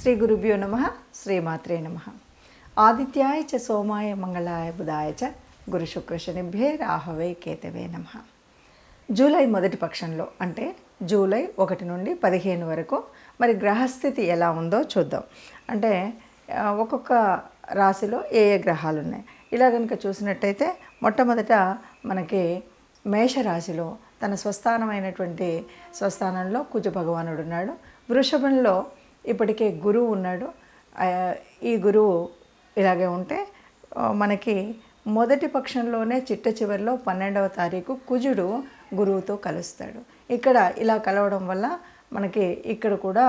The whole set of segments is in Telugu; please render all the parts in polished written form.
శ్రీ గురుభ్యో నమః. శ్రీమాత్రే నమః. ఆదిత్యాయ చ సోమాయ మంగళాయ బుధాయ చ గురు శుక్ర శనిభ్యే రాహవే కేతవే నమః. జూలై మొదటి పక్షంలో అంటే జూలై 1 నుండి 15 వరకు మరి గ్రహస్థితి ఎలా ఉందో చూద్దాం. అంటే ఒక్కొక్క రాశిలో ఏ ఏ గ్రహాలు ఉన్నాయి. ఇలా కనుక చూసినట్టయితే మొట్టమొదట మనకి మేషరాశిలో తన స్వస్థానమైనటువంటి స్వస్థానంలో కుజ భగవానుడు ఉన్నాడు. వృషభంలో ఇప్పటికే గురువు ఉన్నాడు. ఈ గురువు ఇలాగే ఉంటే మనకి మొదటి పక్షంలోనే చిట్ట చివరిలో 12వ తారీఖు కుజుడు గురువుతో కలుస్తాడు. ఇక్కడ ఇలా కలవడం వల్ల మనకి ఇక్కడ కూడా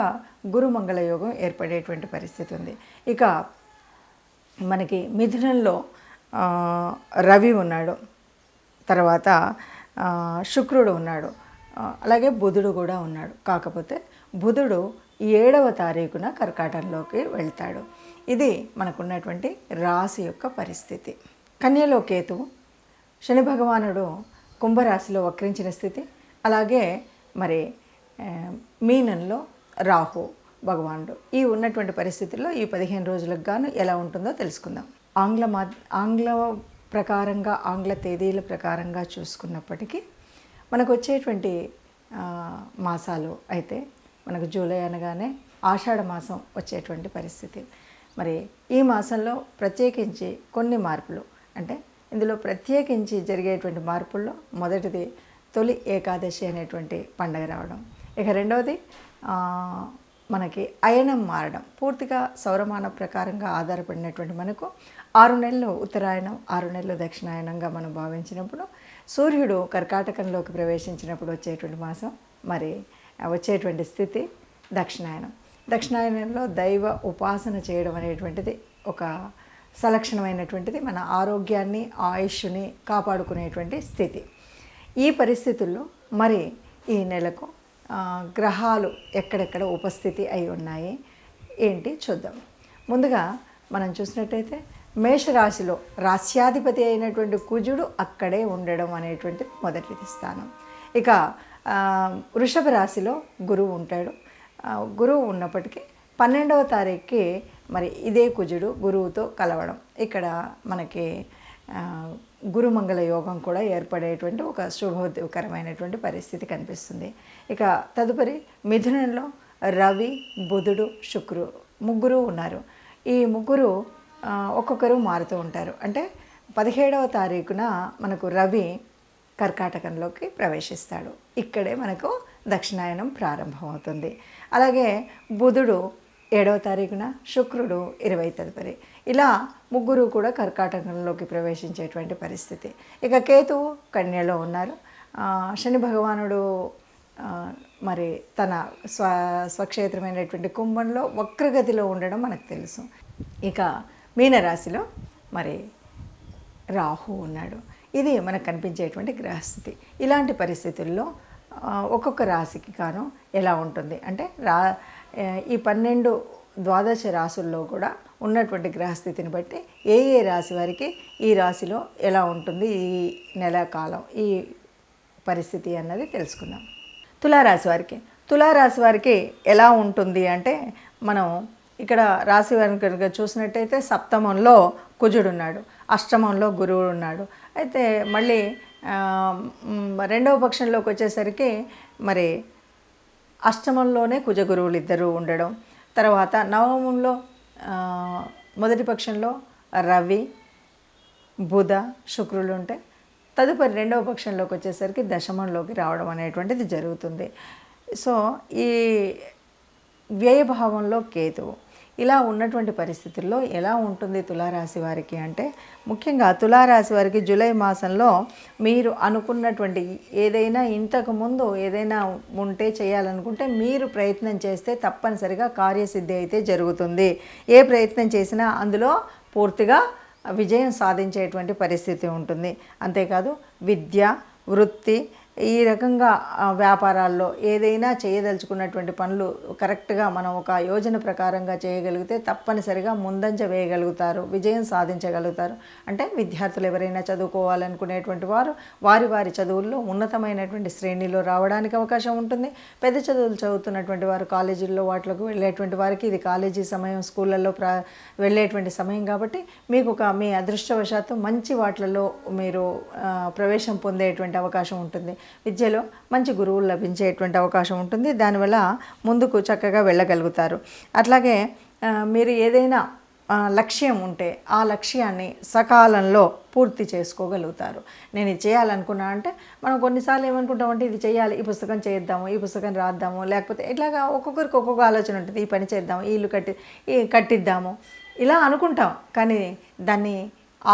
గురుమంగళ యోగం ఏర్పడేటువంటి పరిస్థితి ఉంది. ఇక మనకి మిథునంలో రవి ఉన్నాడు, తర్వాత శుక్రుడు ఉన్నాడు, అలాగే బుధుడు కూడా ఉన్నాడు. కాకపోతే బుధుడు 7వ తారీఖున కర్కాటకంలోకి వెళ్తాడు. ఇది మనకున్నటువంటి రాశి యొక్క పరిస్థితి. కన్యలో కేతువు, శని భగవానుడు కుంభరాశిలో వక్రించిన స్థితి, అలాగే మరి మీనంలో రాహు భగవానుడు. ఈ ఉన్నటువంటి పరిస్థితుల్లో ఈ 15 రోజులకు గాను ఎలా ఉంటుందో తెలుసుకుందాం. ఆంగ్ల ప్రకారంగా ఆంగ్ల తేదీల ప్రకారంగా చూసుకున్నప్పటికీ మనకు వచ్చేటువంటి మాసాలు అయితే మనకు జూలై అనగానే ఆషాఢ మాసం వచ్చేటువంటి పరిస్థితి. మరి ఈ మాసంలో ప్రత్యేకించి కొన్ని మార్పులు, అంటే ఇందులో ప్రత్యేకించి జరిగేటువంటి మార్పుల్లో మొదటిది తొలి ఏకాదశి అనేటువంటి పండగ రావడం. ఇక రెండవది మనకి అయనం మారడం. పూర్తిగా సౌరమాన ప్రకారంగా ఆధారపడినటువంటి మనకు 6 నెలలు ఉత్తరాయణం, 6 నెలలు దక్షిణాయనంగా మనం భావించినప్పుడు సూర్యుడు కర్కాటకంలోకి ప్రవేశించినప్పుడు వచ్చేటువంటి మాసం, మరి వచ్చేటువంటి స్థితి దక్షిణాయనం. దక్షిణాయనంలో దైవ ఉపాసన చేయడం అనేటువంటిది ఒక సలక్షణమైనటువంటిది, మన ఆరోగ్యాన్ని ఆయుష్ని కాపాడుకునేటువంటి స్థితి. ఈ పరిస్థితుల్లో మరి ఈ నెలకు గ్రహాలు ఎక్కడెక్కడ ఉపస్థితి అయి ఉన్నాయి ఏంటి చూద్దాం. ముందుగా మనం చూసినట్టయితే మేషరాశిలో రాశ్యాధిపతి అయినటువంటి కుజుడు అక్కడే ఉండడం అనేటువంటి మొదటి స్థానం. ఇక వృషభ రాశిలో గురువు ఉంటాడు. గురువు ఉన్నప్పటికీ 12వ తారీఖుకి మరి ఇదే కుజుడు గురువుతో కలవడం, ఇక్కడ మనకి గురుమంగళ యోగం కూడా ఏర్పడేటువంటి ఒక శుభకరమైనటువంటి పరిస్థితి కనిపిస్తుంది. ఇక తదుపరి మిథునంలో రవి, బుధుడు, శుక్రుడు ముగ్గురు ఉన్నారు. ఈ ముగ్గురు ఒక్కొక్కరు మారుతూ ఉంటారు. అంటే 17వ తారీఖున మనకు రవి కర్కాటకంలోకి ప్రవేశిస్తాడు. ఇక్కడే మనకు దక్షిణాయనం ప్రారంభమవుతుంది. అలాగే బుధుడు 7వ తారీఖున, శుక్రుడు 20 తదుపరి, ఇలా ముగ్గురు కూడా కర్కాటకంలోకి ప్రవేశించేటువంటి పరిస్థితి. ఇక కేతువు కన్యలో ఉన్నారు. శని భగవానుడు మరి తన స్వక్షేత్రమైనటువంటి కుంభంలో వక్రగతిలో ఉండడం మనకు తెలుసు. ఇక మీనరాశిలో మరి రాహు ఉన్నాడు. ఇది మనకు కనిపించేటువంటి గ్రహస్థితి. ఇలాంటి పరిస్థితుల్లో ఒక్కొక్క రాశికి కాను ఎలా ఉంటుంది అంటే ఈ 12 ద్వాదశ రాశుల్లో కూడా ఉన్నటువంటి గ్రహస్థితిని బట్టి ఏ ఏ రాశి వారికి ఈ రాశిలో ఎలా ఉంటుంది ఈ నెల కాలం ఈ పరిస్థితి అన్నది తెలుసుకుందాం. తులారాశి వారికి ఎలా ఉంటుంది అంటే మనం ఇక్కడ రాశి వారిని కనుక చూసినట్టయితే సప్తమంలో కుజుడు ఉన్నాడు, అష్టమంలో గురువు ఉన్నాడు. అయితే మళ్ళీ 2వ పక్షంలోకి వచ్చేసరికి మరి అష్టమంలోనే కుజ గురువులు ఇద్దరు ఉండడం, తర్వాత నవమంలో మొదటి పక్షంలో రవి, బుధ, శుక్రులు ఉంటే తదుపరి 2వ పక్షంలోకి వచ్చేసరికి దశమంలోకి రావడం అనేటువంటిది జరుగుతుంది. సో ఈ వ్యయభావంలో కేతువు. ఇలా ఉన్నటువంటి పరిస్థితుల్లో ఎలా ఉంటుంది తులారాశి వారికి అంటే ముఖ్యంగా తులారాశి వారికి జూలై మాసంలో మీరు అనుకున్నటువంటి ఏదైనా ఇంతకుముందు ఏదైనా ఉంటే చేయాలనుకుంటే మీరు ప్రయత్నం చేస్తే తప్పనిసరిగా కార్యసిద్ధి అయితే జరుగుతుంది. ఏ ప్రయత్నం చేసినా అందులో పూర్తిగా విజయం సాధించేటువంటి పరిస్థితి ఉంటుంది. అంతేకాదు విద్య, వృత్తి, ఈ రకంగా వ్యాపారాల్లో ఏదైనా చేయదలుచుకున్నటువంటి పనులు కరెక్ట్గా మనం ఒక యోజన ప్రకారంగా చేయగలిగితే తప్పనిసరిగా ముందంజ వేయగలుగుతారు, విజయం సాధించగలుగుతారు. అంటే విద్యార్థులు ఎవరైనా చదువుకోవాలనుకునేటువంటి వారు వారి చదువుల్లో ఉన్నతమైనటువంటి శ్రేణిలో రావడానికి అవకాశం ఉంటుంది. పెద్ద చదువులు చదువుతున్నటువంటి వారు కాలేజీల్లో వాటికి వెళ్ళేటువంటి వారికి ఇది కాలేజీ సమయం, స్కూళ్ళల్లో వెళ్ళేటువంటి సమయం కాబట్టి మీకు మీ అదృష్టవశాత్తు మంచి వాటిలలో మీరు ప్రవేశం పొందేటువంటి అవకాశం ఉంటుంది. విద్యలో మంచి గురువులు లభించేటువంటి అవకాశం ఉంటుంది. దానివల్ల ముందుకు చక్కగా వెళ్ళగలుగుతారు. అట్లాగే మీరు ఏదైనా లక్ష్యం ఉంటే ఆ లక్ష్యాన్ని సకాలంలో పూర్తి చేసుకోగలుగుతారు. నేను ఇది చేయాలనుకున్నా అంటే మనం కొన్నిసార్లు ఏమనుకుంటామంటే ఇది చేయాలి, ఈ పుస్తకం చేద్దాము, ఈ పుస్తకం రాద్దాము, లేకపోతే ఇట్లాగా ఒక్కొక్కరికి ఒక్కొక్క ఆలోచన ఉంటుంది. ఈ పని చేద్దాము, ఈ ఇల్లు కట్టిద్దాము ఇలా అనుకుంటాం. కానీ దాన్ని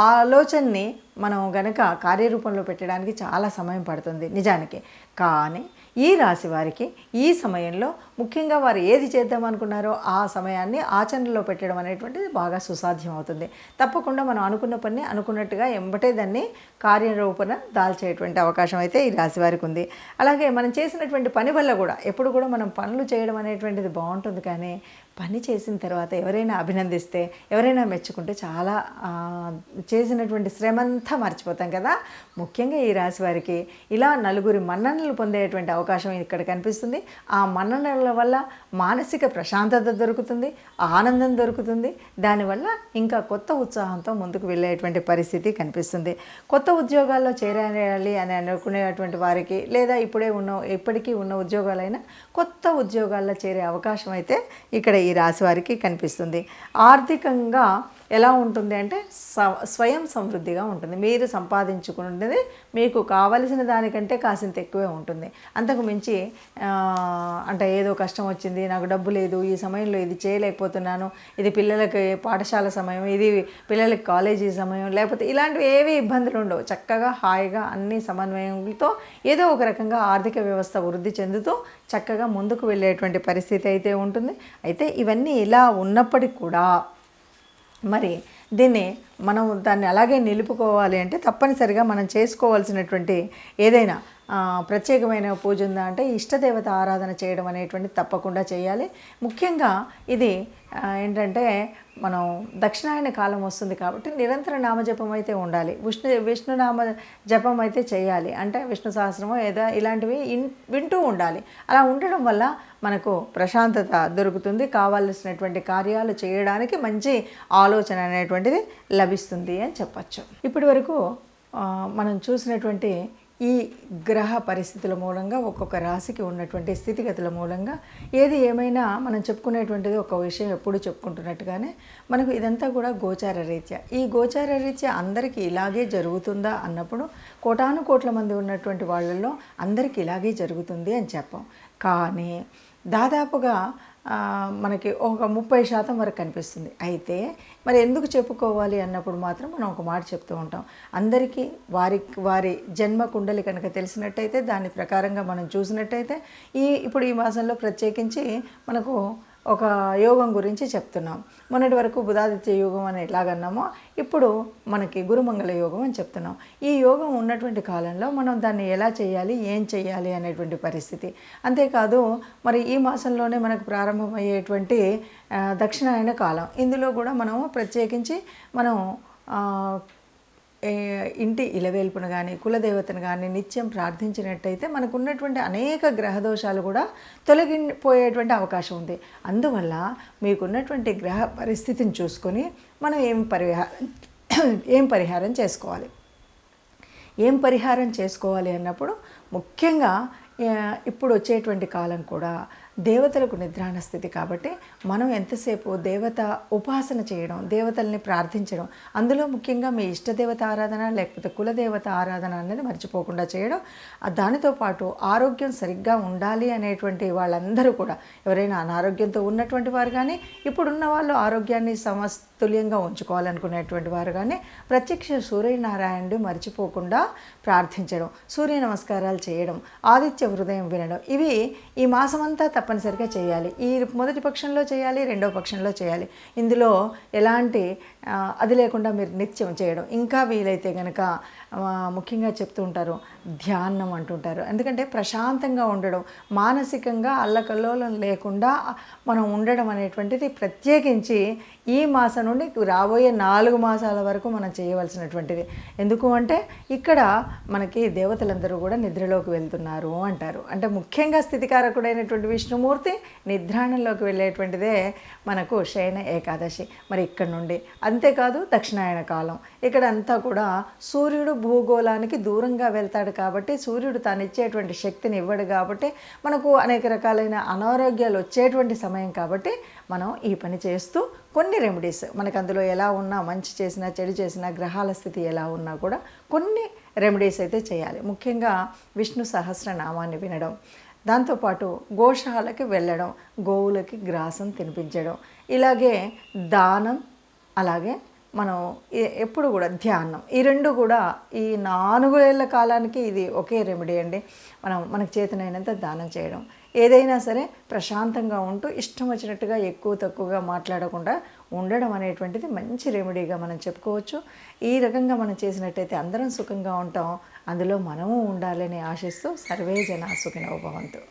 ఆలోచనని మనం గనక కార్యరూపంలో పెట్టడానికి చాలా సమయం పడుతుంది నిజానికి. కానీ ఈ రాశి వారికి ఈ సమయంలో ముఖ్యంగా వారు ఏది చేద్దాం అనుకున్నారో ఆ సమయాన్ని ఆచరణలో పెట్టడం అనేటువంటిది బాగా సుసాధ్యం అవుతుంది. తప్పకుండా మనం అనుకున్న పని అనుకున్నట్టుగా ఎంబటే దాన్ని కార్యరూపణ దాల్చేటువంటి అవకాశం అయితే ఈ రాశి వారికి ఉంది. అలాగే మనం చేసినటువంటి పని వల్ల కూడా ఎప్పుడు కూడా మనం పనులు చేయడం అనేటువంటిది బాగుంటుంది. కానీ పని చేసిన తర్వాత ఎవరైనా అభినందిస్తే, ఎవరైనా మెచ్చుకుంటే చాలా చేసినటువంటి శ్రమంతా మర్చిపోతాం కదా. ముఖ్యంగా ఈ రాశి వారికి ఇలా నలుగురి మన్ననలు పొందేటువంటి అవకాశం ఇక్కడ కనిపిస్తుంది. ఆ మన్ననల వల్ల మానసిక ప్రశాంతత దొరుకుతుంది, ఆనందం దొరుకుతుంది. దానివల్ల ఇంకా కొత్త ఉత్సాహంతో ముందుకు వెళ్ళేటువంటి పరిస్థితి కనిపిస్తుంది. కొత్త ఉద్యోగాల్లో చేరాలి అని అనుకునేటువంటి వారికి, లేదా ఇప్పటికీ ఉన్న ఉద్యోగాలైనా కొత్త ఉద్యోగాల్లో చేరే అవకాశం అయితే ఇక్కడ ఈ రాశి వారికి కనిపిస్తుంది. ఆర్థికంగా ఎలా ఉంటుంది అంటే స్వయం సమృద్ధిగా ఉంటుంది. మీరు సంపాదించుకున్నది మీకు కావలసిన దానికంటే కాసింత ఎక్కువే ఉంటుంది. అంతకు మించి అంటే ఏదో కష్టం వచ్చింది, నాకు డబ్బు లేదు, ఈ సమయంలో ఇది చేయలేకపోతున్నాను, ఇది పిల్లలకి పాఠశాల సమయం, ఇది పిల్లలకి కాలేజీ సమయం, లేకపోతే ఇలాంటివి ఏవి ఇబ్బందులు ఉండవు. చక్కగా హాయిగా అన్ని సమన్వయంతో ఏదో ఒక రకంగా ఆర్థిక వ్యవస్థ వృద్ధి చెందుతూ చక్కగా ముందుకు వెళ్ళేటువంటి పరిస్థితి అయితే ఉంటుంది. అయితే ఇవన్నీ ఇలా ఉన్నప్పటికీ కూడా మరి దాన్ని అలాగే నిలుపుకోవాలి అంటే తప్పనిసరిగా మనం చేసుకోవాల్సినటువంటి ఏదైనా ప్రత్యేకమైన పూజ ఉందా అంటే ఇష్టదేవత ఆరాధన చేయడం అనేటువంటి తప్పకుండా చేయాలి. ముఖ్యంగా ఇది ఏంటంటే మనం దక్షిణాయన కాలం వస్తుంది కాబట్టి నిరంతర నామజపం అయితే ఉండాలి. విష్ణునామ జపం అయితే చేయాలి. అంటే విష్ణు సహస్రమో ఏదో ఇలాంటివి వింటూ ఉండాలి. అలా ఉండడం వల్ల మనకు ప్రశాంతత దొరుకుతుంది. కావాల్సినటువంటి కార్యాలు చేయడానికి మంచి ఆలోచన అనేటువంటిది లభిస్తుంది అని చెప్పచ్చు. ఇప్పటి వరకు మనం చూసినటువంటి ఈ గ్రహ పరిస్థితుల మూలంగా ఒక్కొక్క రాశికి ఉన్నటువంటి స్థితిగతుల మూలంగా ఏది ఏమైనా మనం చెప్పుకునేటువంటిది ఒక విషయం ఎప్పుడు చెప్పుకుంటున్నట్టుగానే మనకు ఇదంతా కూడా గోచార రీత్యా. ఈ గోచార రీత్యా అందరికీ ఇలాగే జరుగుతుందా అన్నప్పుడు కోటాను కోట్ల మంది ఉన్నటువంటి వాళ్ళల్లో అందరికీ ఇలాగే జరుగుతుంది అని చెప్పాం. కానీ దాదాపుగా మనకి ఒక 30% వరకు కనిపిస్తుంది. అయితే మరి ఎందుకు చెప్పుకోవాలి అన్నప్పుడు మాత్రం మనం ఒక మాట చెప్తూ ఉంటాం. అందరికీ వారి జన్మ కుండలి కనుక తెలిసినట్టయితే దాని ప్రకారంగా మనం చూసినట్టయితే ఇప్పుడు ఈ మాసంలో ప్రత్యేకించి మనకు ఒక యోగం గురించి చెప్తున్నాం. మొన్నటి వరకు బుధాదిత్య యోగం అని ఎలాగన్నామో ఇప్పుడు మనకి గురుమంగళ యోగం అని చెప్తున్నాం. ఈ యోగం ఉన్నటువంటి కాలంలో మనం దాన్ని ఎలా చేయాలి, ఏం చేయాలి అనేటువంటి పరిస్థితి. అంతేకాదు మరి ఈ మాసంలోనే మనకు ప్రారంభమయ్యేటువంటి దక్షిణాయన కాలం, ఇందులో కూడా మనం ప్రత్యేకించి మనం ఇంటి ఇలవేల్పును కానీ కులదేవతను కానీ నిత్యం ప్రార్థించినట్టయితే మనకు ఉన్నటువంటి అనేక గ్రహదోషాలు కూడా తొలగిపోయేటువంటి అవకాశం ఉంది. అందువల్ల మీకున్నటువంటి గ్రహ పరిస్థితిని చూసుకొని మనం ఏం పరిహారం చేసుకోవాలి. ఏం పరిహారం చేసుకోవాలి అన్నప్పుడు ముఖ్యంగా ఇప్పుడు వచ్చేటువంటి కాలం కూడా దేవతలకు నిద్రాణ స్థితి కాబట్టి మనం ఎంతసేపు దేవత ఉపాసన చేయడం, దేవతల్ని ప్రార్థించడం, అందులో ముఖ్యంగా మీ ఇష్టదేవత ఆరాధన లేకపోతే కులదేవత ఆరాధన అనేది మర్చిపోకుండా చేయడం. దానితో పాటు ఆరోగ్యం సరిగ్గా ఉండాలి అనేటువంటి వాళ్ళందరూ కూడా ఎవరైనా అనారోగ్యంతో ఉన్నటువంటి వారు కానీ ఇప్పుడున్న వాళ్ళు ఆరోగ్యాన్ని తుల్యంగా ఉంచుకోవాలనుకునేటువంటి వారు కానీ ప్రత్యక్ష సూర్యనారాయణుడు మర్చిపోకుండా ప్రార్థించడం, సూర్య నమస్కారాలు చేయడం, ఆదిత్య హృదయం వినడం, ఇవి ఈ మాసమంతా తప్పనిసరిగా చేయాలి. ఈ మొదటి పక్షంలో చేయాలి, రెండవ పక్షంలో చేయాలి. ఇందులో ఎలాంటి అది లేకుండా మీరు నిత్యం చేయడం. ఇంకా వీలైతే కనుక ముఖ్యంగా చెప్తూ ఉంటారు ధ్యానం అంటుంటారు. ఎందుకంటే ప్రశాంతంగా ఉండడం, మానసికంగా అల్లకల్లోలం లేకుండా మనం ఉండడం అనేటువంటిది ప్రత్యేకించి ఈ మాసం నుండి రాబోయే 4 మాసాల వరకు మనం చేయవలసినటువంటిది. ఎందుకు అంటే ఇక్కడ మనకి దేవతలందరూ కూడా నిద్రలోకి వెళ్తున్నారు అంటారు. అంటే ముఖ్యంగా స్థితికారకుడైనటువంటి విష్ణుమూర్తి నిద్రాణంలోకి వెళ్ళేటువంటిదే మనకు శయన ఏకాదశి. మరి ఇక్కడ నుండి అంతేకాదు దక్షిణాయన కాలం, ఇక్కడ అంతా కూడా సూర్యుడు భూగోళానికి దూరంగా వెళ్తాడు కాబట్టి, సూర్యుడు తాను ఇచ్చేటువంటి శక్తిని ఇవ్వడు కాబట్టి, మనకు అనేక రకాలైన అనారోగ్యాలు వచ్చేటువంటి సమయం కాబట్టి మనం ఈ పని చేస్తూ కొన్ని రెమెడీస్ మనకు అందులో ఎలా ఉన్నా, మంచి చేసినా చెడు చేసినా, గ్రహాల స్థితి ఎలా ఉన్నా కూడా కొన్ని రెమెడీస్ అయితే చేయాలి. ముఖ్యంగా విష్ణు సహస్రనామాన్ని వినడం, దాంతోపాటు గోశాలకి వెళ్ళడం, గోవులకి గ్రాసం తినిపించడం, ఇలాగే దానం, అలాగే మనం ఎప్పుడు కూడా ధ్యానం, ఈ రెండు కూడా ఈ 4 ఏళ్ల కాలానికి ఇది ఒకే రెమెడీ అండి. మనకు చేతనైనంత దానం చేయడం, ఏదైనా సరే ప్రశాంతంగా ఉంటూ ఇష్టం వచ్చినట్టుగా ఎక్కువ తక్కువగా మాట్లాడకుండా ఉండడం అనేటువంటిది మంచి రెమెడీగా మనం చెప్పుకోవచ్చు. ఈ రకంగా మనం చేసినట్టయితే అందరం సుఖంగా ఉంటాం, అందులో మనము ఉండాలని ఆశిస్తూ సర్వే జనా సుఖినో భవంతు.